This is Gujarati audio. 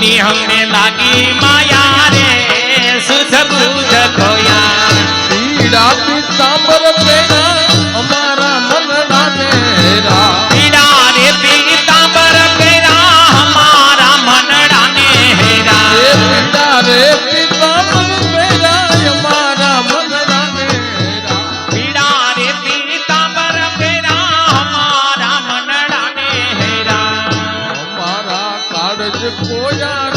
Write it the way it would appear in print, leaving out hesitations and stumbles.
ની હમે લાગી માયા રે સુધ બુધ ખોયા પીડા પીતાંબર પેરા અમારા મનડા ને હેરા પીડા રે પીતાંબર પેરા અમારા મનડા ને હેરા પીડા રે પીતાંબર પેરા અમારા મનડા ને હેરા પીડા રે પીતાંબર પેરા અમારા મનડા ને હેરા અમારા કાળજ કોયા